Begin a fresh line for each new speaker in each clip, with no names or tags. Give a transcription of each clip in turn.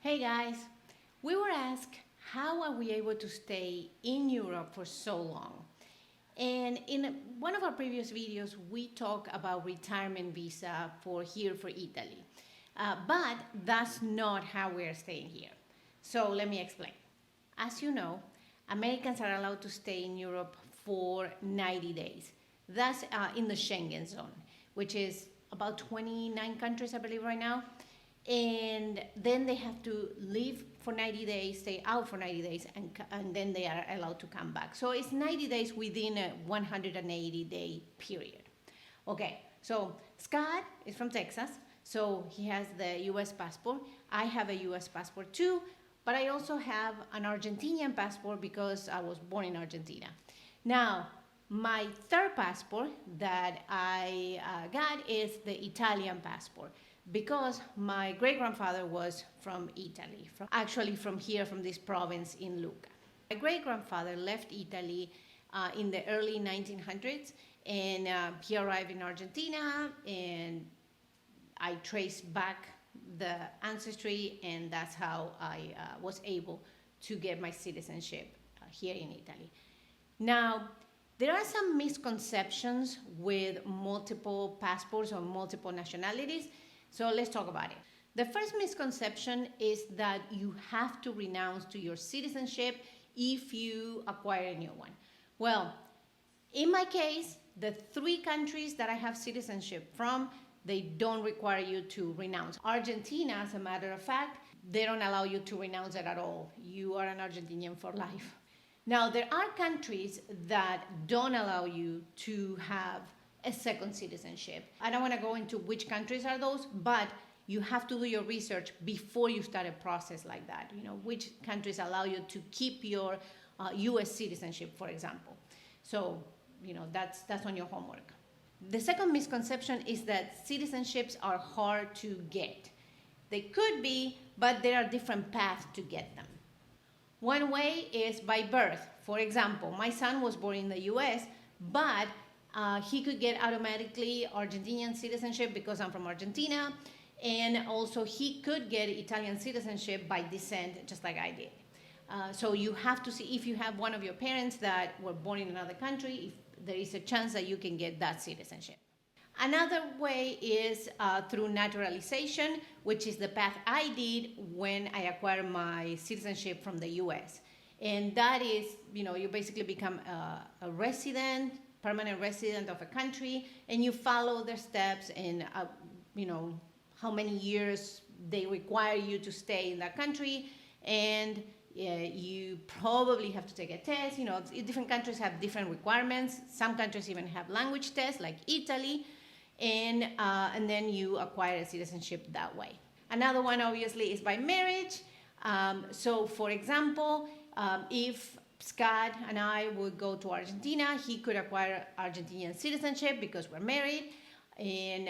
Hey guys, we were asked how are we able to stay in Europe for so long? And in one of our previous videos, we talk about retirement visa for here for Italy. But that's not how we're staying here. So let me explain. As you know, Americans are allowed to stay in Europe for 90 days. That's in the Schengen zone, which is about 29 countries, I believe, right now. And then they have to leave for 90 days, stay out for 90 days, and then they are allowed to come back. So it's 90 days within a 180-day period. Okay, so Scott is from Texas, so he has the US passport. I have a US passport too, but I also have an Argentinian passport because I was born in Argentina. Now, my third passport that I got is the Italian passport because my great grandfather was from Italy, actually from here, from this province in Lucca. My great grandfather left Italy in the early 1900s and he arrived in Argentina, and I traced back the ancestry, and that's how I was able to get my citizenship here in Italy. Now, there are some misconceptions with multiple passports or multiple nationalities, so let's talk about it. The first misconception is that you have to renounce to your citizenship if you acquire a new one. Well, in my case, the three countries that I have citizenship from, they don't require you to renounce. Argentina, as a matter of fact, they don't allow you to renounce it at all. You are an Argentinian for life. Now, there are countries that don't allow you to have a second citizenship. I don't want to go into which countries are those, but you have to do your research before you start a process like that. You know, which countries allow you to keep your US citizenship, for example. So, you know, that's on your homework. The second misconception is that citizenships are hard to get. They could be, but there are different paths to get them. One way is by birth. For example, my son was born in the US, but he could get automatically Argentinian citizenship because I'm from Argentina, and also he could get Italian citizenship by descent, just like I did. So you have to see if you have one of your parents that were born in another country, if there is a chance that you can get that citizenship. Another way is through naturalization, which is the path I did when I acquired my citizenship from the US. And that is, you know, you basically become a resident, permanent resident of a country, and you follow their steps and, you know, how many years they require you to stay in that country. And you probably have to take a test. You know, different countries have different requirements. Some countries even have language tests, like Italy. And then you acquire a citizenship that way. Another one, obviously, is by marriage. So, for example, if Scott and I would go to Argentina, he could acquire Argentinian citizenship because we're married. And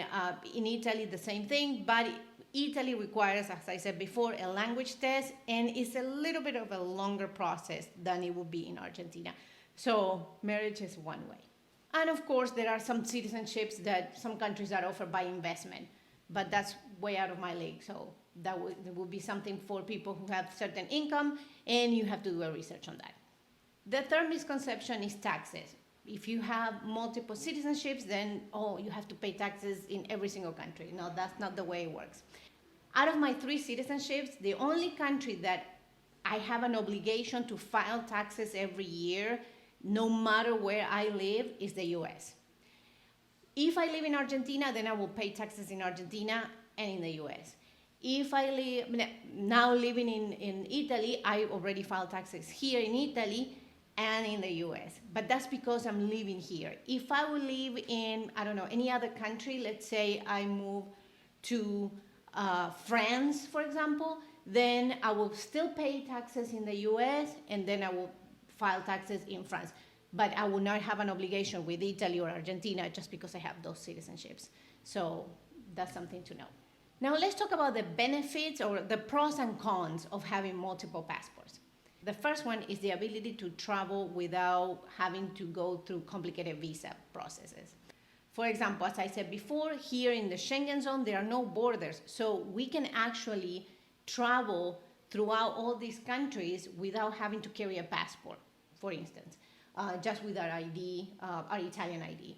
in Italy, the same thing. But Italy requires, as I said before, a language test, and it's a little bit of a longer process than it would be in Argentina. So, marriage is one way. And of course, there are some citizenships that some countries that offer by investment, but that's way out of my league. So that would be something for people who have certain income, and you have to do a research on that. The third misconception is taxes. If you have multiple citizenships, then, you have to pay taxes in every single country. No, that's not the way it works. Out of my three citizenships, the only country that I have an obligation to file taxes every year, no matter where I live, is the US. If I live in Argentina, then I will pay taxes in Argentina and in the US. If I live, now living in Italy, I already filed taxes here in Italy and in the US. But that's because I'm living here. If I would live in, I don't know, any other country, let's say I move to France, for example, then I will still pay taxes in the US, and then I will file taxes in France. But I will not have an obligation with Italy or Argentina just because I have those citizenships. So that's something to know. Now let's talk about the benefits or the pros and cons of having multiple passports. The first one is the ability to travel without having to go through complicated visa processes. For example, as I said before, here in the Schengen zone, there are no borders. So we can actually travel throughout all these countries without having to carry a passport, for instance, just with our ID, our Italian ID.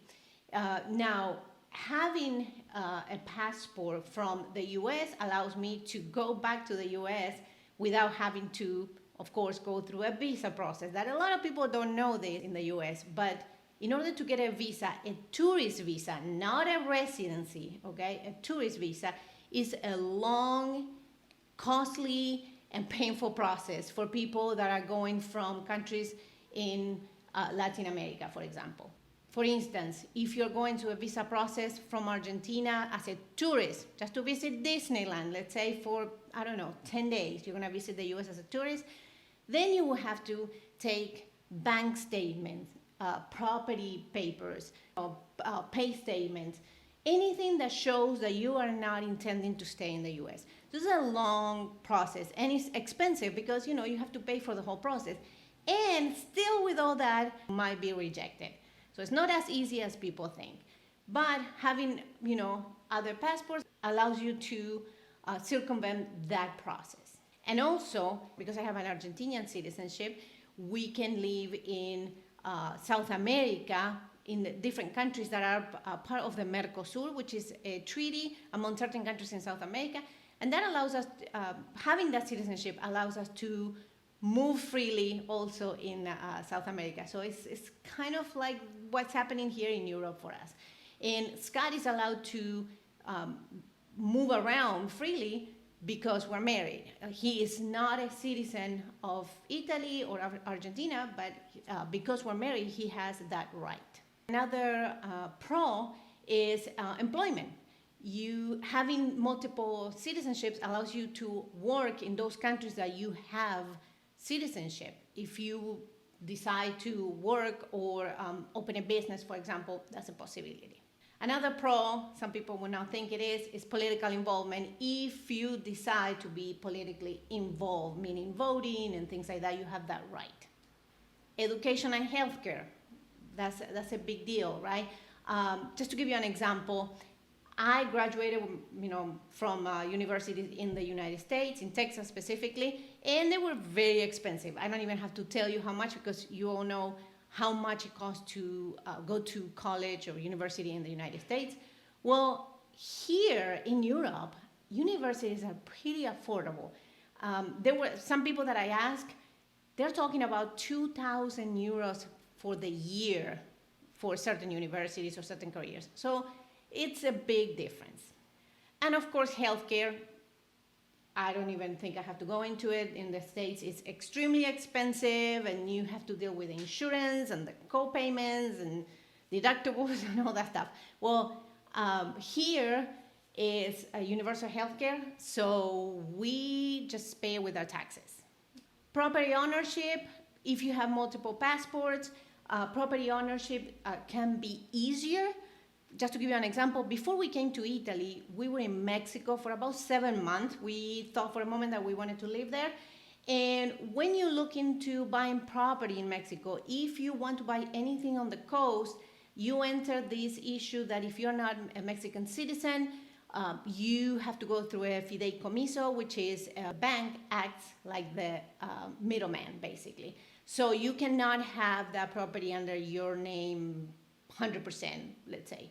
Now, having a passport from the US allows me to go back to the US without having to, of course, go through a visa process. That a lot of people don't know this in the US, but in order to get a visa, a tourist visa, not a residency, okay, a tourist visa is a long, costly, and painful process for people that are going from countries in Latin America, for example. For instance, if you're going through a visa process from Argentina as a tourist, just to visit Disneyland, let's say for, I don't know, 10 days, you're gonna visit the US as a tourist, then you will have to take bank statements, property papers, pay statements, anything that shows that you are not intending to stay in the US. This is a long process and it's expensive because you have to pay for the whole process. And still with all that, might be rejected. So it's not as easy as people think. But having, other passports allows you to circumvent that process. And also, because I have an Argentinian citizenship, we can live in South America, in the different countries that are part of the Mercosur, which is a treaty among certain countries in South America. And that allows us, having that citizenship allows us to move freely also in South America. So it's kind of like what's happening here in Europe for us. And Scott is allowed to move around freely because we're married. He is not a citizen of Italy or Argentina, but because we're married, he has that right. Another pro is employment. You having multiple citizenships allows you to work in those countries that you have citizenship. If you decide to work or open a business, for example, that's a possibility. Another pro, some people will not think it is political involvement. If you decide to be politically involved, meaning voting and things like that, you have that right. Education and healthcare, that's a big deal, right? Just to give you an example, I graduated, from universities in the United States, in Texas specifically, and they were very expensive. I don't even have to tell you how much because you all know how much it costs to go to college or university in the United States. Well, here in Europe, universities are pretty affordable. There were some people that I asked, they're talking about 2,000 euros for the year for certain universities or certain careers. So it's a big difference. And of course, healthcare, I don't even think I have to go into it. In the States, it's extremely expensive and you have to deal with insurance and the co-payments and deductibles and all that stuff. Well, here is a universal healthcare, so we just pay with our taxes. Property ownership, if you have multiple passports, property ownership can be easier. Just to give you an example, before we came to Italy, we were in Mexico for about 7 months. We thought for a moment that we wanted to live there. And when you look into buying property in Mexico, if you want to buy anything on the coast, you enter this issue that if you're not a Mexican citizen, you have to go through a fideicomiso, which is a bank acts like the middleman, basically. So you cannot have that property under your name 100%, let's say.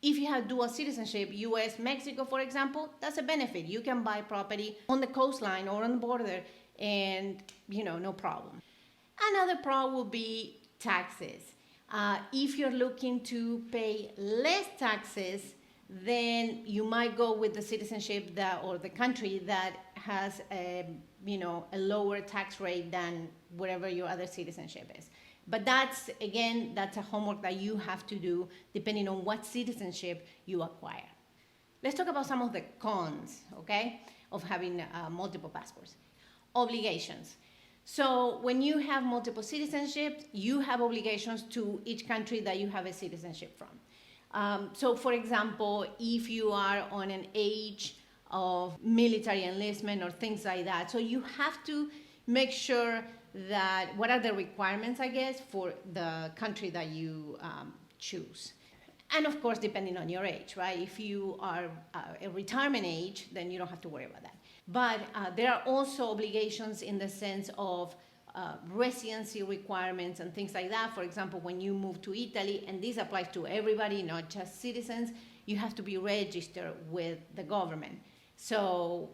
If you have dual citizenship, US, Mexico, for example, that's a benefit. You can buy property on the coastline or on the border and, no problem. Another pro will be taxes. If you're looking to pay less taxes, then you might go with the citizenship or the country that has a lower tax rate than whatever your other citizenship is. But that's a homework that you have to do depending on what citizenship you acquire. Let's talk about some of the cons, okay, of having multiple passports. Obligations. So when you have multiple citizenships, you have obligations to each country that you have a citizenship from. So for example, if you are on an age of military enlistment or things like that, so you have to make sure that what are the requirements, I guess, for the country that you choose. And of course, depending on your age, right? If you are a retirement age, then you don't have to worry about that. But there are also obligations in the sense of residency requirements and things like that. For example, when you move to Italy, and this applies to everybody, not just citizens, you have to be registered with the government. So,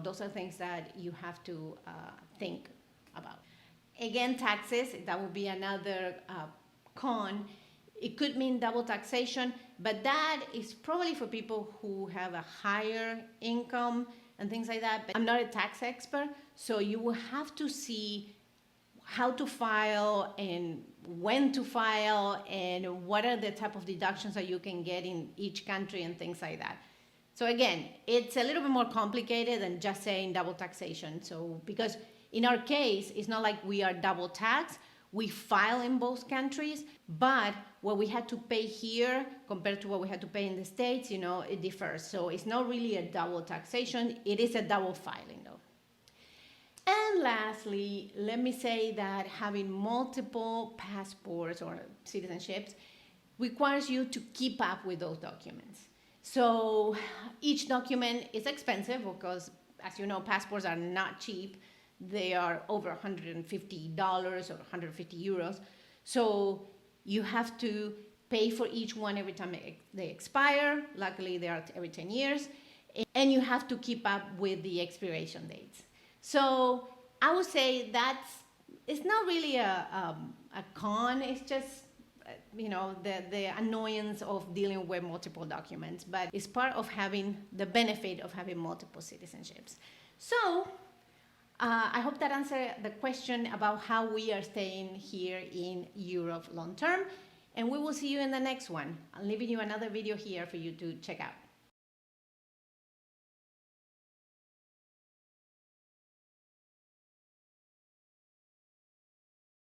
those are things that you have to think about. Again, taxes, that would be another con. It could mean double taxation, but that is probably for people who have a higher income and things like that. But I'm not a tax expert, so you will have to see how to file and when to file and what are the type of deductions that you can get in each country and things like that. So again, it's a little bit more complicated than just saying double taxation. So because in our case, it's not like we are double taxed. We file in both countries, but what we had to pay here compared to what we had to pay in the States, it differs. So it's not really a double taxation. It is a double filing though. And lastly, let me say that having multiple passports or citizenships requires you to keep up with those documents. So each document is expensive because, as you know, passports are not cheap. They are over $150 or 150 euros. So you have to pay for each one every time they expire. Luckily, they are every 10 years. And you have to keep up with the expiration dates. So I would say it's not really a con. It's just, the annoyance of dealing with multiple documents. But it's part of having the benefit of having multiple citizenships. So I hope that answered the question about how we are staying here in Europe long term. And we will see you in the next one. I'm leaving you another video here for you to check out.